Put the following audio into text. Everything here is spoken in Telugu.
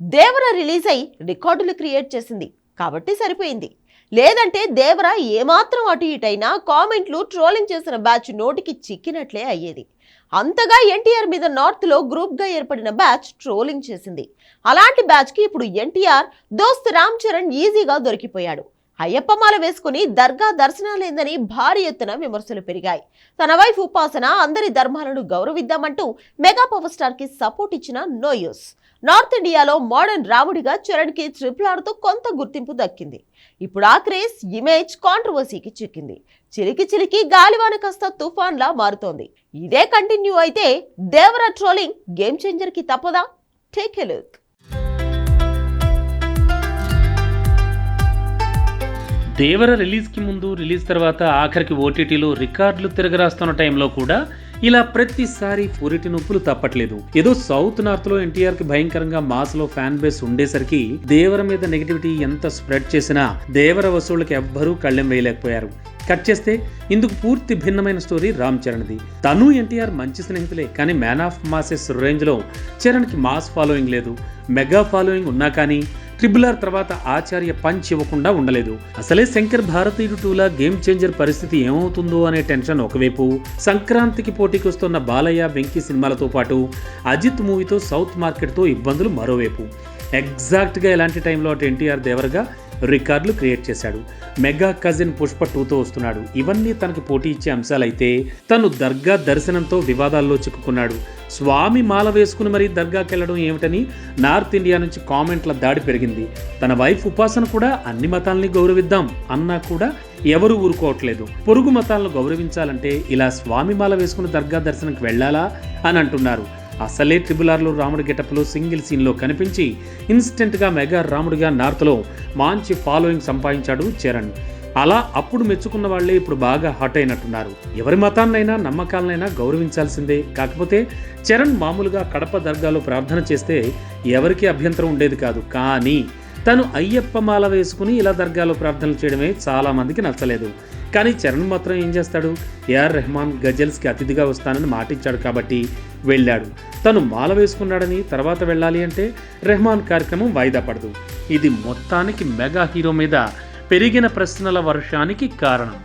దేవర రిలీజ్ అయి రికార్డులు క్రియేట్ చేసింది కాబట్టి సరిపోయింది. లేదంటే దేవర ఏమాత్రం అటు ఇటైనా కామెంట్లు ట్రోలింగ్ చేసిన బ్యాచ్ నోటికి చిక్కినట్లే అయ్యేది. అంతగా ఎన్టీఆర్ మీద నార్త్ లో గ్రూప్ గా ఏర్పడిన బ్యాచ్ ట్రోలింగ్ చేసింది. అలాంటి బ్యాచ్ కి ఇప్పుడు ఎన్టీఆర్ దోస్త్ రామ్ చరణ్ ఈజీగా దొరికిపోయాడు. అయ్యప్పమాల వేసుకుని దర్గా దర్శనాలేందని భారీ ఎత్తున విమర్శలు పెరిగాయి. తన వైఫ్ ఉపాసన అందరి ధర్మాలను గౌరవిద్దామంటూ మెగా పవర్ స్టార్ కి సపోర్ట్ ఇచ్చిన నో యూస్. నార్త్ ఇండియాలో మోడర్న్ రాముడిగా చరణ్ కి RRR తో కొంత గుర్తింపు దక్కింది. ఇప్పుడు ఆ క్రేజ్ ఇమేజ్ కాంట్రవర్సీకి చిక్కింది. చిలికి చిలికి గాలివాన కాస్త తుఫాన్ లా మారుతోంది. ఇదే కంటిన్యూ అయితే దేవర ట్రోలింగ్ గేమ్ చేంజర్ కి తప్పదా? Take a look. దేవర రిలీజ్కి ముందు, రిలీజ్ తర్వాత, ఆఖరికి ఓటీటీలో రికార్డులు తిరగరాస్తున్న టైంలో కూడా ఇలా ప్రతిసారి పూరిటి నొప్పులు తప్పట్లేదు. ఏదో సౌత్ నార్త్ లో ఎన్టీఆర్ కి భయంకరంగా మాస్ లో ఫ్యాన్ బేస్ ఉండేసరికి దేవర మీద నెగిటివిటీ ఎంత స్ప్రెడ్ చేసినా దేవర వసూళ్లకి ఎవ్వరూ కళ్ళెం వేయలేకపోయారు. కట్ చేస్తే ఇందుకు పూర్తి భిన్నమైన స్టోరీ రామ్ చరణ్ది. తను ఎన్టీఆర్ మంచి స్నేహితులే, కానీ మ్యాన్ ఆఫ్ మాసెస్ రేంజ్ లో చరణ్ కి మాస్ ఫాలోయింగ్ లేదు. మెగా ఫాలోయింగ్ ఉన్నా కానీ RRR తర్వాత ఆచార్య పంచ్ ఇవ్వకుండా ఉండలేదు. అసలే శంకర్ భారతీయుడు 2లా గేమ్ చేంజర్ పరిస్థితి ఏమవుతుందో అనే టెన్షన్ ఒకవైపు, సంక్రాంతికి పోటీకి వస్తున్న బాలయ్య, వెంకీ సినిమాలతో పాటు అజిత్ మూవీతో సౌత్ మార్కెట్తో ఇబ్బందులు మరోవైపు. ఎగ్జాక్ట్గా ఇలాంటి టైంలో అటు ఎన్టీఆర్ దేవరగా రికార్డులు క్రియేట్ చేశాడు. మెగా కజిన్ పుష్ప 2తో వస్తున్నాడు. ఇవన్నీ తనకి పోటీ ఇచ్చే అంశాలైతే తను దర్గా దర్శనంతో వివాదాల్లో చిక్కుకున్నాడు. స్వామి మాల వేసుకుని మరీ దర్గాకి వెళ్ళడం ఏమిటని నార్త్ ఇండియా నుంచి కామెంట్ల దాడి పెరిగింది. తన వైఫ్ ఉపాసన కూడా అన్ని మతాల్ని గౌరవిద్దాం అన్నా కూడా ఎవరు ఊరుకోవట్లేదు. పొరుగు మతాలను గౌరవించాలంటే ఇలా స్వామి మాల వేసుకుని దర్గా దర్శనంకి వెళ్ళాలా అని అంటున్నారు. అసలే RRRలో రాముడి గెటప్లో సింగిల్ సీన్లో కనిపించి ఇన్స్టెంట్గా మెగా రాముడిగా నార్త్లో మంచి ఫాలోయింగ్ సంపాదించాడు చరణ్. అలా అప్పుడు మెచ్చుకున్న వాళ్లే ఇప్పుడు బాగా హాట్ అయినట్టున్నారు. ఎవరి మతాన్నైనా నమ్మకాలనైనా గౌరవించాల్సిందే. కాకపోతే చరణ్ మామూలుగా కడప దర్గాలో ప్రార్థన చేస్తే ఎవరికీ అభ్యంతరం ఉండేది కాదు. కానీ తను అయ్యప్ప మాల వేసుకుని ఇలా దర్గాలో ప్రార్థనలు చేయడమే చాలా మందికి నచ్చలేదు. కానీ చరణ్ మాత్రం ఏం చేస్తాడు? AR రెహమాన్ గజల్స్కి అతిథిగా వస్తానని మాటిచ్చాడు కాబట్టి వెళ్ళాడు. తను మాల వేసుకున్నాడని తర్వాత వెళ్ళాలి అంటే రెహమాన్ కార్యక్రమం వాయిదా పడదు. ఇది మొత్తానికి మెగా హీరో మీద పెరిగిన ప్రశ్నల వర్షానికి కారణం.